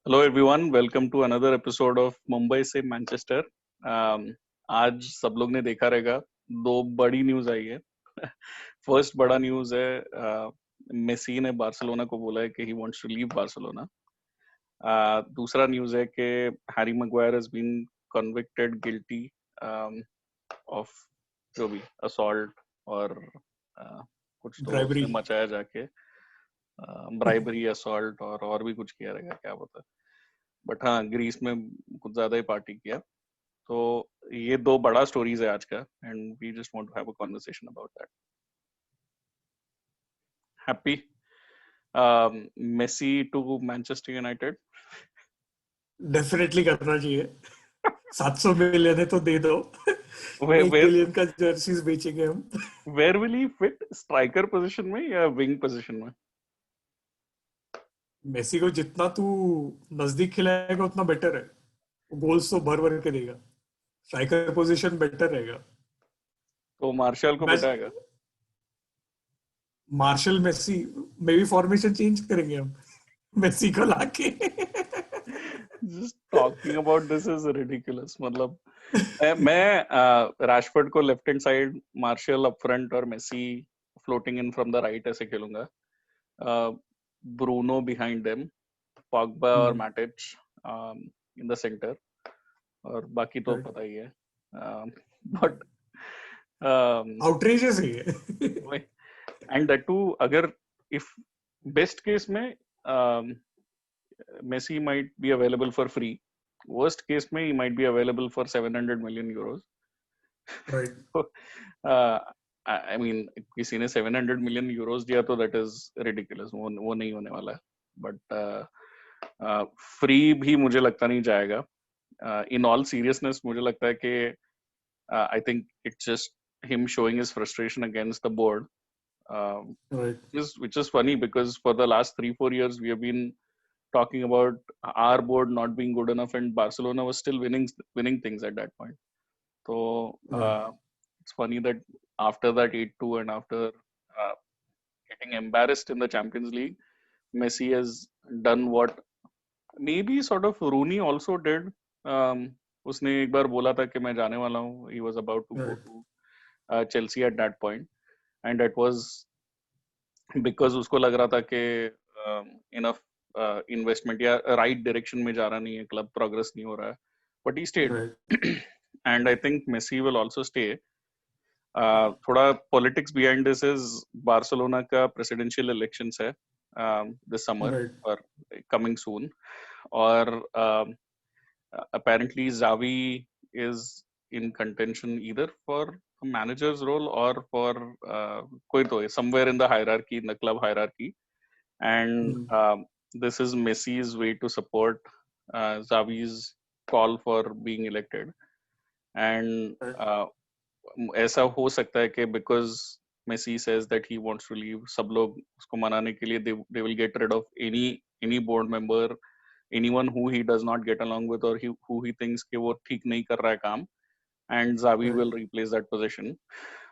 Hello everyone, welcome to another episode of Mumbai से Manchester. आज सब लोग ने देखा रहेगा, दो बड़ी न्यूज आई है। फर्स्ट बड़ा न्यूज है, मेसी ने बार्सिलोना को बोला है कि he wants to leave Barcelona. दूसरा न्यूज है कि Harry Maguire has been convicted guilty of जो भी असॉल्ट और कुछ तो ड्राइवरी। उसने मचाया जाके, ब्राइबरी, असॉल्ट और भी कुछ किया रहेगा, क्या पता। बट हाँ, ग्रीस में कुछ ज्यादा ही पार्टी किया। तो ये दो बड़ा स्टोरीज है आज का, and we just want to have a conversation about that. Happy Messi to Manchester United. Definitely करना चाहिए। 700 मिलियन है तो दे दो। एक वेयर बिलियन का जर्सीज बेचेंगे हम। Where will he fit, striker position में या विंग पोजीशन में? मेसी को जितना तू नजदीक खिलाएगा उतना बेटर है। गोल्स तो भर भर के देगा। स्ट्राइकर पोजीशन बेटर रहेगा। तो मार्शल को मैच बिठाएगा? मार्शल मेसी मे भी फॉर्मेशन चेंज करेंगे हम। मेसी को लाके। Just talking about this is ridiculous. मतलब मैं रैशफोर्ड को left hand side, Martial up front और Messi floating in from the right ऐसे खेलूंगा। ब्रूनो बिहाइंड देम, पॉग्बा और मैटिच इन द सेंटर, और बाकी तो पता ही है। बट आउटरेजियस है ये। एंड दैट टू, अगर इफ बेस्ट केस में Messi might be available for free, worst case में he might be available for 700 million euros. Right. तो आई मीन किसी ने 700 मिलियन यूरोस दिया तो दैट इज रिडिकुलस, वो नहीं होने वाला है। बट फ्री भी मुझे लगता नहीं जाएगा। इन ऑल सीरियसनेस मुझे लगता है कि आई think it's just him showing his frustration against the board, right. which is funny because for the last 3-4 years we have been talking about our board not being good enough, and Barcelona was still winning things at that point. So it's funny that after that 8-2 and after getting embarrassed in the Champions League, Messi has done what maybe sort of Rooney also did. उसने एक बार बोला था कि मैं जाने वाला हूँ. He was about to go to Chelsea at that point, and that was because उसको लग रहा था कि इनफ इन्वेस्टमेंट या राइट डायरेक्शन में जा रहा नहीं है, क्लब प्रोग्रेस नहीं हो रहा है, but he stayed. And I think Messi will also stay. थोड़ा politics behind this is Barcelona का प्रेसिडेंशियल इलेक्शंस है दिस समर और कमिंग सून, और apparently Xavi is in contention either for a manager's role or for कोई तो है, somewhere in the hierarchy, in the club hierarchy, and this is Messi's way to support Xavi's call for being elected. And ऐसा हो सकता है कि because Messi says that he wants to leave, सब लोग उसको मनाने के लिए they will get rid of any board member, anyone who he does not get along with or who he thinks कि वो ठीक नहीं कर रहा है काम, and Xavi will replace that position,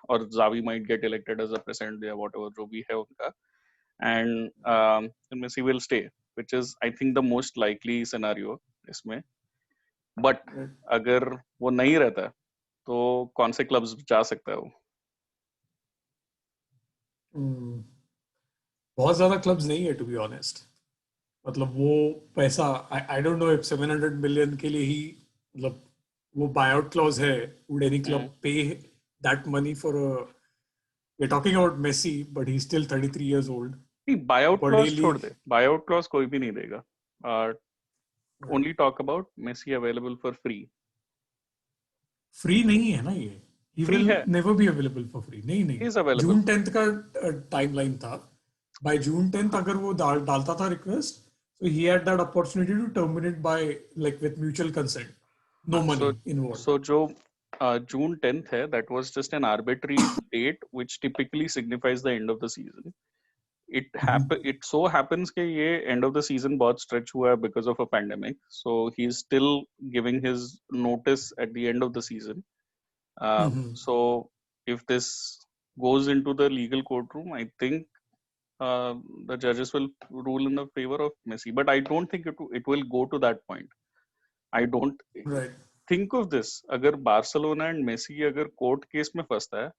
or Xavi might get elected as a president या whatever जो भी है उनका, and Messi will stay, which is I think the most likely scenario इसमें. But अगर वो नहीं रहता तो कौन से क्लब्स जा सकता है वो? बहुत ज्यादा क्लब्स नहीं है टू बी ऑनेस्ट। मतलब वो पैसा I don't know if 700 million के लिए ही मतलब वो बायआउट क्लॉज है। Would any club pay that money for we are talking about Messi but he still 33 years old. नहीं, बायआउट बड़ी क्लॉज छोड़ लीग दे, बायआउट क्लॉज कोई भी नहीं देगा. Only talk about Messi available for free. Free नहीं है ना ये। ही फ्री विल है, never be available for free. नहीं नहीं, इज अवेलेबल. जून 10th का टाइमलाइन था। बाय जून 10th अगर वो डालता था request, so he had that opportunity to terminate by like with mutual consent, no money involved. So जो June 10th है, that was just an arbitrary date which typically signifies the end of the season. It so happens कि ये end of the season बहुत stretch हुआ है because of a pandemic, so he's still giving his notice at the end of the season. So if this goes into the legal courtroom, I think the judges will rule in the favor of Messi. But I don't think it will go to that point. I don't Right. think of this. अगर Barcelona and Messi अगर court case में फंसता है,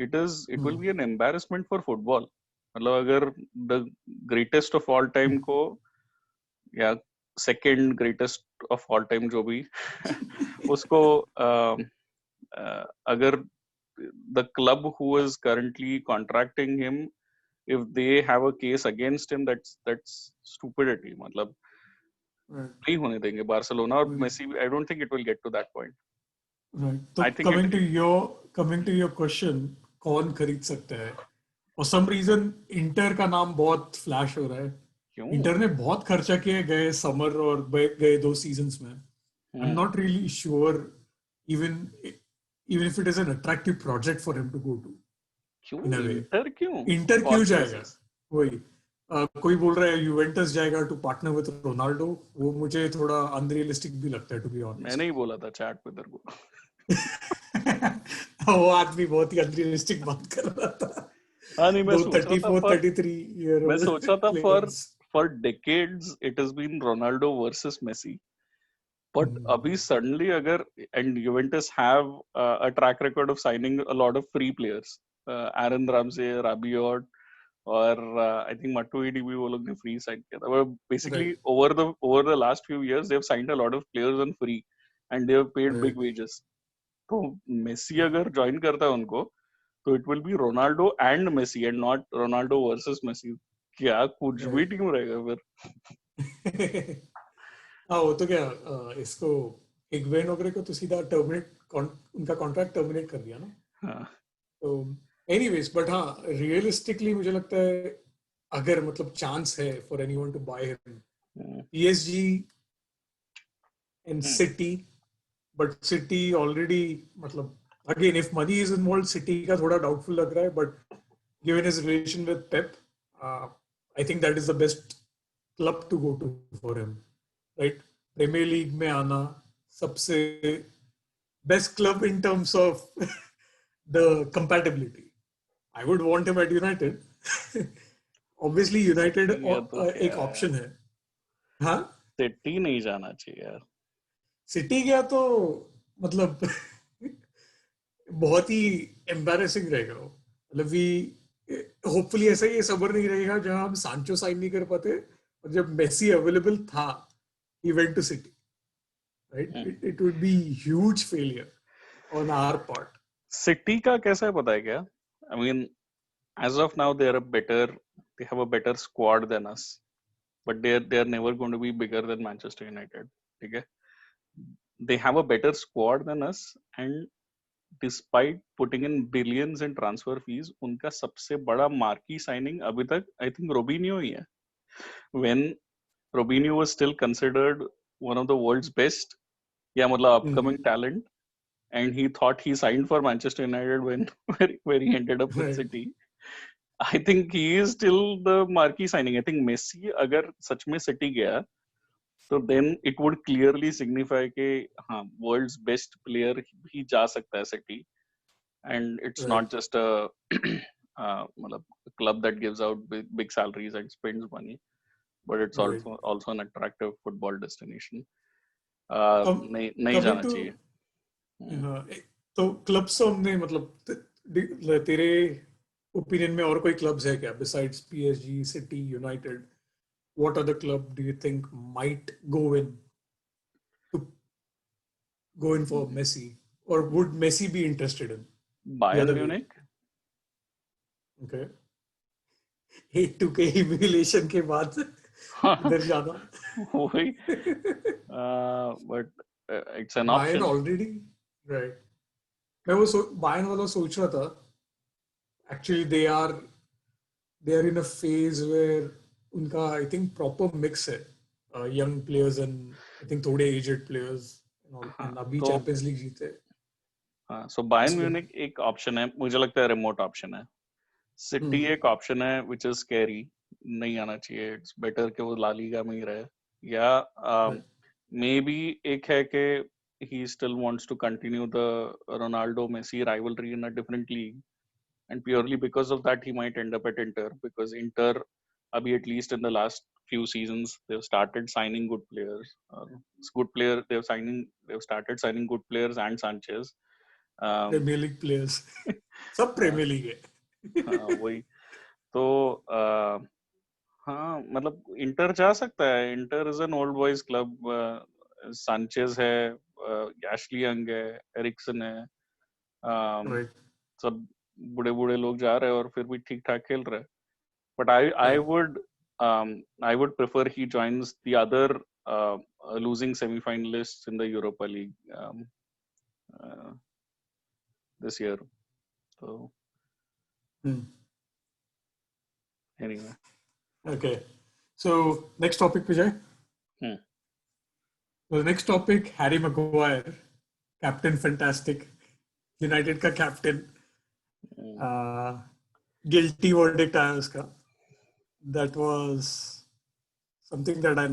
it will be an embarrassment for football. मतलब अगर the greatest of all time को या second greatest of all time जो भी उसको अगर the club who is currently contracting him, if they have a case against him, that's stupidity. मतलब नहीं होने देंगे बार्सिलोना और Messi. I don't think it will get to that point. Right. तो I think coming to your question, कौन खरीद सकता है? For some reason इंटर का नाम बहुत फ्लैश हो रहा है. क्यों? इंटर ने बहुत खर्चा किए गए समर और गए 2 सीजन्स में. I'm not really sure even if it is an attractive project for him to go to. क्यों? इंटर इंटर क्यों जाएगा? वही कोई बोल रहा है यूवेंटस जाएगा टू पार्टनर विद रोनाल्डो. वो मुझे थोड़ा अनरियलिस्टिक भी लगता है टू बी ऑनेस्ट. मैंने ही बोला था चैट पे तेरे को. वो आदमी बहुत ही अनरियलिस्टिक बात कर रहा था. हाँ नहीं मैं सोच रहा था for decades it has been Ronaldo versus Messi. But अभी suddenly अगर and Juventus have a track record of signing a lot of free players. Aaron Ramsey, Rabiot और I think Matuidi भी वो लोग ने free sign किया था. But basically over the last few years they have signed a lot of players on free and they have paid big wages. तो Messi अगर join करता है उनको तो it will be Ronaldo and Messi and not Ronaldo versus Messi. क्या कुछ भी team रहेगा फिर. हाँ वो तो क्या इसको हिगवेन वगैरह को तो सीधा उनका कॉन्ट्रैक्ट टर्मिनेट कर दिया ना. हाँ. तो एनीवेज बट हाँ रियलिस्टिकली मुझे लगता है अगर मतलब चांस है for anyone to buy him PSG and City. But City already मतलब again if money is involve City का थोड़ा डाउटफुल लग रहा है. But given his relation with Pep I think that is the best club to go to for him. Right. Premier League में आना सबसे best club in terms of the compatibility. I would want him at United. Obviously United एक option है. हाँ city नहीं जाना चाहिए यार. सिटी गया तो मतलब बहुत ही एम्बैरेसिंग रहेगा. मतलब होपफुली ऐसा ही सबर नहीं रहेगा जहां हम सांचो साइन नहीं कर पाते और जब मेसी अवेलेबल था he went to City. Right? It would be huge failure on our part. City का कैसा है पता है क्या? I mean, as of now, they have a better squad than us, but they are never going to be bigger than Manchester United. Okay, they have a better squad than us, and despite putting in billions in transfer fees, उनका सबसे बड़ा marquee signing अभी तक I think Robinho ही है. When Robinho was still considered one of the world's best, या मतलब upcoming talent. And he thought he signed for Manchester United where he ended up with City. I think he is still the marquee signing. I think Messi अगर सच में City गया तो then it would clearly signify कि हाँ world's best player ही जा सकता है City. And it's not just a मतलब club that gives out big salaries and spends money, but it's also an attractive football destination. नहीं जाना चाहिए. तो क्लब्स तो हमने मतलब तेरे ओपिनियन में और कोई क्लब्स है क्या besides PSG, City, United? What other club do you think might go in for Messi, or would Messi be interested in? Bayern Munich. Okay. 8-2 humiliation के बाद इधर जाना. वही. But it's an option. Bayern already. Right. मैं वो Bayern वाला सोच रहा था. Actually, they are in a phase where उनका I think proper mix है. Young players and I think थोड़े aged players and अभी Champions League जीते. हाँ, so Bayern Munich एक option है. मुझे लगता है remote option है. City एक option है which is scary. नहीं आना चाहिए. It's better कि वो ला लीगा में ही रहे. या maybe एक है कि he still wants to continue the Ronaldo Messi rivalry in a different league. and purely because of that he might end up at Inter, because Inter, abhi at least in the last few seasons they've started signing good players. It's good player they've started signing good players and Sanchez. Premier league players सब premier league है. हाँ वही तो हाँ मतलब inter जा सकता है. Inter is an old boys club. Sanchez है, एशली यंग है, एरिक्सन है, Right. सब बूढ़े बूढ़े लोग जा रहे हैं और फिर भी ठीक ठाक खेल रहे हैं. But I would prefer he joins the other losing semi-finalists in the Europa League uh, this year. So anyway. Okay. So next topic, Vijay. So the next topic, Harry Maguire, Captain Fantastic, United का captain. Guilty verdict आया उसका. That was something that I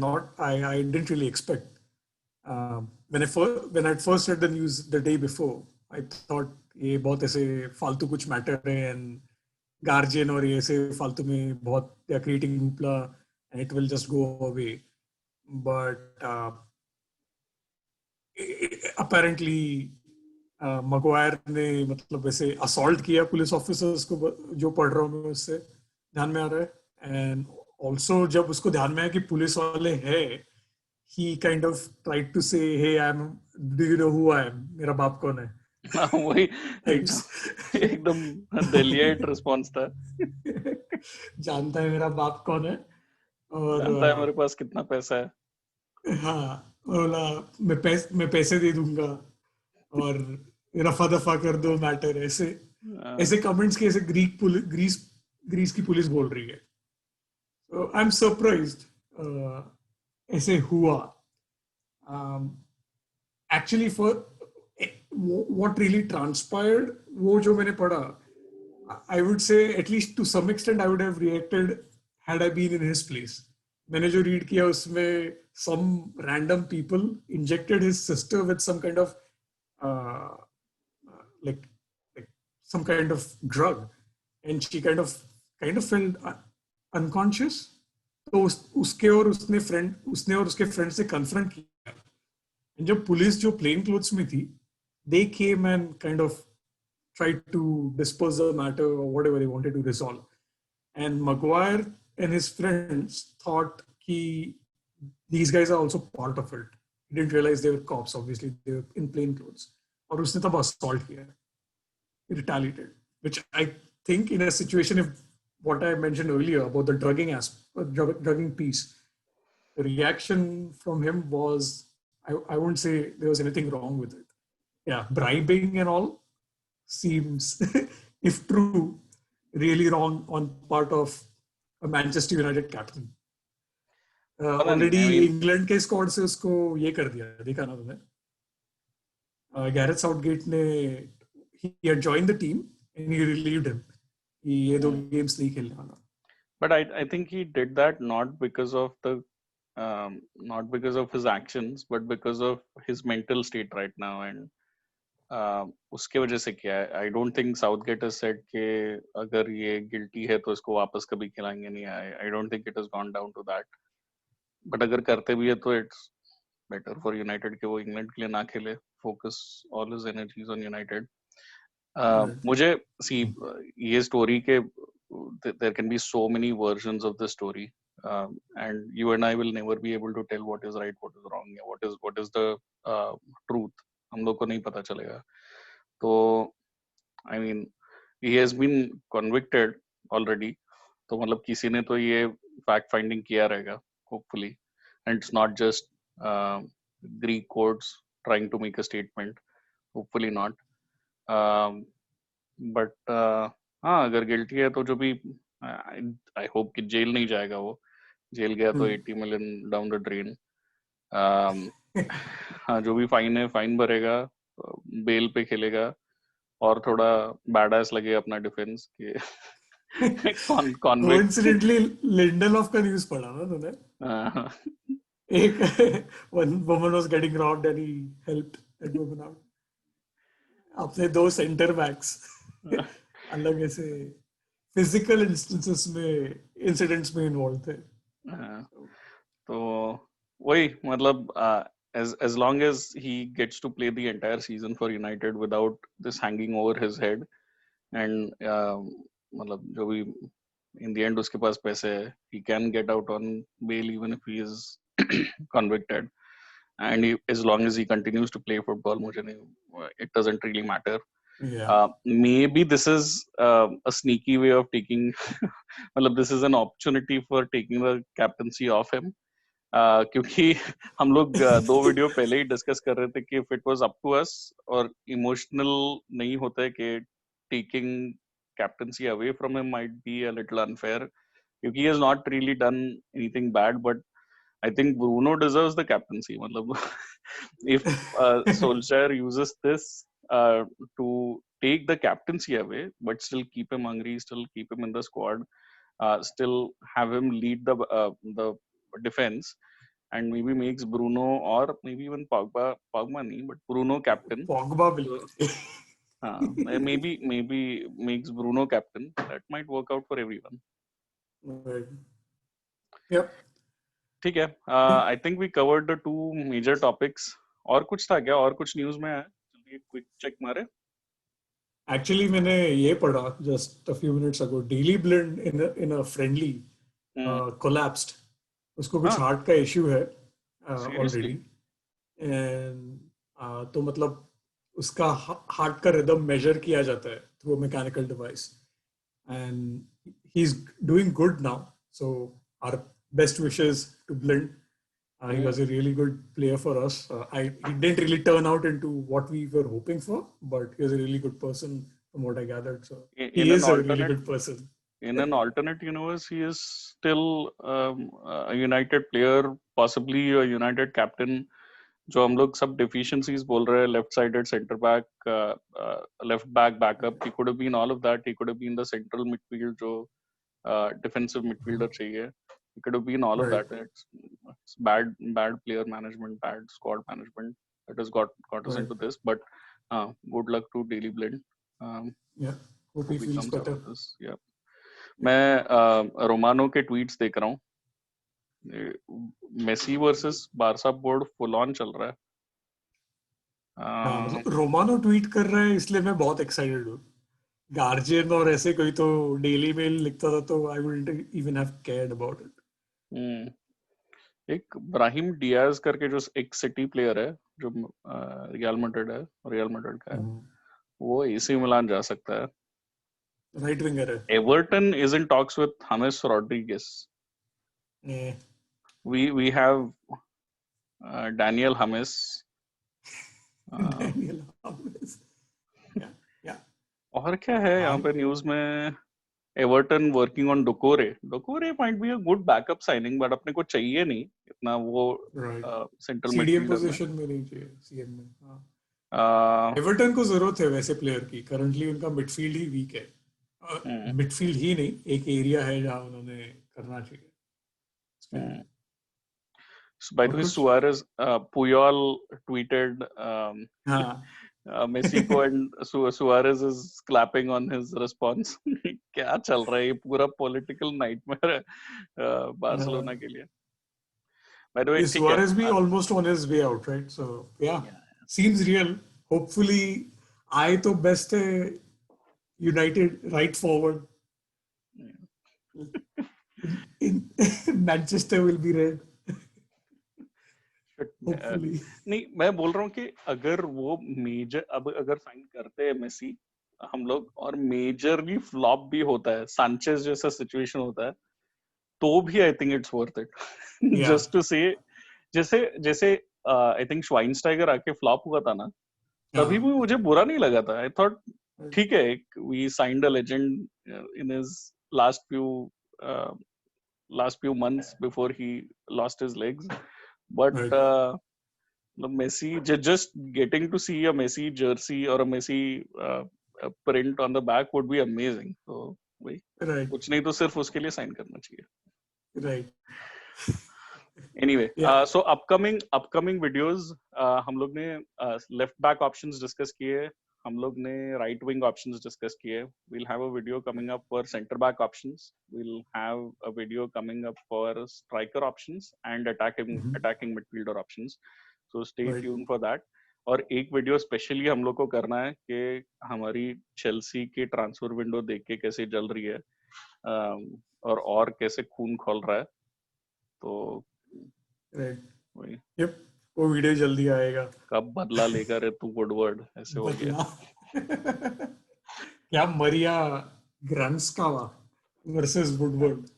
didn't really expect. When I first read the news the day before, I thought ये बहुत ऐसे फालतू कुछ matter है and guardian और ये ऐसे फालतू में बहुत they are creating hoopla and it will just go away. But apparently Maguire ने मतलब ऐसे असॉल्ट किया पुलिस ऑफिसर्स को, जो पढ़ रहा हूँ मैं उससे ध्यान में आ रहा है. एंड ऑल्सो जब उसको ध्यान में आया कि पुलिस वाले हैं, he kind of tried to say, hey, do you know who I am? मेरा बाप कौन है? वही एकदम दिलिएट रिस्पॉन्स था. जानता है मेरा बाप कौन है और जानता है मेरे पास कितना पैसा है. हाँ, बोला मैं पैसे दे दूंगा और रफा दफा कर दो मैटर. ऐसे कमेंट्स के ऐसे ग्रीस की पुलिस बोल रही है. So I'm surprised ऐसे हुआ. Actually for what really transpired, वो जो मैंने पढ़ा, I would say at least to some extent I would have reacted had I been in his place. मैंने जो read किया उसमें some random people injected his sister with some kind of like some kind of drug and she kind of felt unconscious. तो उसने और उसके friend से confront किया. जब पुलिस जो प्लेन क्लोथ्स में थी, they came and kind of tried to disperse the matter or whatever they wanted to resolve. And Maguire and his friends thought these guys are also part of it. He didn't realize they were cops. Obviously, they were in plain clothes. और उसने तब assault किया. He retaliated, which I think in a situation, if what I mentioned earlier about the drugging piece, the reaction from him was, I wouldn't say there was anything wrong with it. Yeah, bribing and all seems, if true, really wrong on part of a Manchester United captain. Already England के squad से उसको ये कर दिया, देखा ना तुमने? Gareth Southgate ने he had joined the team and he relieved him. ये दो games नहीं खेलने वाला. But I think he did that not because of his actions, but because of his mental state right now. And उसके वजह से क्या है, I don't think Southgate has said कि अगर ये guilty है तो इसको वापस कभी खिलाएंगे नहीं. I don't think it has gone down to that. But अगर करते भी है तो it's better for United कि वो इंग्लैंड के लिए ना खेले, focus all his energies on United. मुझे ये story के there can be so many versions of the story, and you and I will never be able to tell what is right, what is wrong, what is the truth. हम लोग को नहीं पता चलेगा. तो I mean he has been convicted already. तो मतलब किसी ने तो ये fact finding किया रहेगा, hopefully, and it's not just Greek courts trying to make a statement. Hopefully not. But हाँ, अगर गिल्टी है तो जो भी आई होप कि जेल नहीं जाएगा. वो जेल गया तो 80 million डाउन द ड्रेन. हाँ, जो भी फाइन है फाइन भरेगा, बेल पे खेलेगा और थोड़ा बैडास लगे अपना डिफेंस के. Coincidentally Lindelof का न्यूज़ पढ़ा ना तूने? एक one woman was getting robbed and he helped that woman out. अपने दो सेंटर बैक्स अलग ऐसे फिजिकल इंसिडेंट्स में इन्वॉल्व थे. हाँ, तो वही मतलब as long as he gets to play the entire season for United without this hanging over his head and मतलब जो भी in the end उसके पास पैसे है, he can get out on bail even if he is convicted, and as long as he continues to play football, मुझे नहीं, it doesn't really matter. Yeah. Maybe this is a sneaky way of taking मतलब this is an opportunity for taking the captaincy off him. क्योंकि हम लोग दो video पहले ही discuss कर रहे थे कि if it was up to us और इमोशनल नहीं होता है कि taking captaincy away from him might be a little unfair, क्योंकि he has not really done anything bad, but I think Bruno deserves the captaincy. मतलब if Solskjaer uses this to take the captaincy away but still keep him hungry, still keep him in the squad, still have him lead the defense, and maybe makes Bruno or maybe even Pogba nahi, but Bruno captain. Pogba will. So, maybe makes Bruno captain. That might work out for everyone. Right. Yep. ठीक है. I think we covered the two major topics. और कुछ था क्या? और कुछ news में है? चलिए क्विक चेक मारे. Actually, मैंने ये पढ़ा just a few minutes ago. Daily Blind in a friendly collapsed. उसको कुछ हार्ट का इश्यू है ऑलरेडी, एंड तो मतलब उसका हार्ट का रिदम मेजर किया जाता है through a mechanical device, and he is doing good now. So our best wishes to Blind. He was a really good player for us. He didn't really turn out into what we were hoping for, but he was a really good person from what I gathered. So he is a really good person. In an alternate universe, he is still a United player, possibly a United captain. जो हम लोग सब deficiencies बोल रहे हैं, left-sided center back, left back, backup, he could have been all of that. He could have been the central midfield जो defensive midfielder चाहिए. He could have been all of that. It's bad player management, bad squad management that has got us into this. But good luck to Daily Blind. Yeah, hope he feels better. Yeah. मैं Romano के tweets देख रहा हूँ. Messi versus Barca board full on चल रहा है. मतलब Romano tweet कर रहा है इसलिए मैं बहुत एक्साइटेड हूँ. गार्जियन और ऐसे कोई तो डेली मेल लिखता था तो I wouldn't even have cared about it. एक ब्राहिम डियाज करके जो एक सिटी प्लेयर है जो रियल मैड्रिड का है, वो एसी मिलान जा सकता है. राइट विंगर है. Everton is in talks with James Rodriguez. we have Daniel Hames. Daniel Hames. Yeah. और क्या है यहाँ पे न्यूज़ में? Everton working on Doucoure might be a good backup signing, but अपने को चाहिए नहीं इतना वो सेंट्रल मिडफील्डर पोजीशन में नहीं चाहिए सीएम में. एवर्टन को जरूरत है वैसे प्लेयर की. करंटली उनका मिडफील्ड ही वीक है. मिडफील्ड ही नहीं, एक एरिया है जहाँ उन्होंने करना चाहिए. So by the way, Suarez, Puyol tweeted Mexico and Suarez is clapping on his response. क्या चल रहा है ये पूरा political nightmare बार्सिलोना के लिए. By the way, Suarez be almost on his way out, right? So yeah, seems real. Hopefully, I तो best है United right forward. In Manchester will be red. नहीं, मैं बोल रहा हूँ कि अगर वो मेजर अगर साइन करते हैं मेसी हम लोग और मेजरली फ्लॉप भी होता है, सांचेज जैसा सिचुएशन होता है, तो भी I think it's worth it. Just to say जैसे आई थिंक श्वाइनस्टाइगर आके फ्लॉप हुआ था ना, तभी भी मुझे बुरा नहीं लगा था. आई थॉट ठीक है, we signed a legend in his last few months before he lost his legs. But Messi, just getting to see a Messi jersey or a Messi print on the back would be amazing. So वही कुछ नहीं तो सिर्फ उसके लिए sign करना चाहिए. Right. Anyway, so upcoming videos हम लोग ने लेफ्ट बैक ऑप्शंस डिस्कस किए, हम लोग ने राइट विंग ऑप्शंस डिस्कस किए. We'll have a video coming up for center back options. We'll have a video coming up for striker options and attacking midfielder options. So stay Right. tuned for that. और एक video specially हम लोग को करना है कि हमारी Chelsea की ट्रांसफर विंडो देख के कैसे जल रही है, और कैसे खून खोल रहा है. तो Right. Yep. वो वीडियो जल्दी आएगा. कब बदला लेगा रे तू वुडवर्ड, ऐसे हो गया. क्या मरिया ग्रांस्कावा versus Woodward.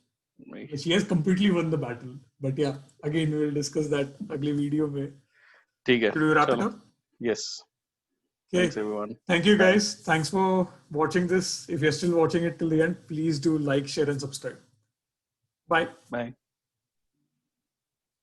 She has completely won the battle. But yeah, again we will discuss that अगले वीडियो में. ठीक है. Should we wrap it up? Yes. Okay. Thanks everyone. Thank you guys. Thanks for watching this. If you're still watching it till the end, please do like, share and subscribe. Bye. Bye.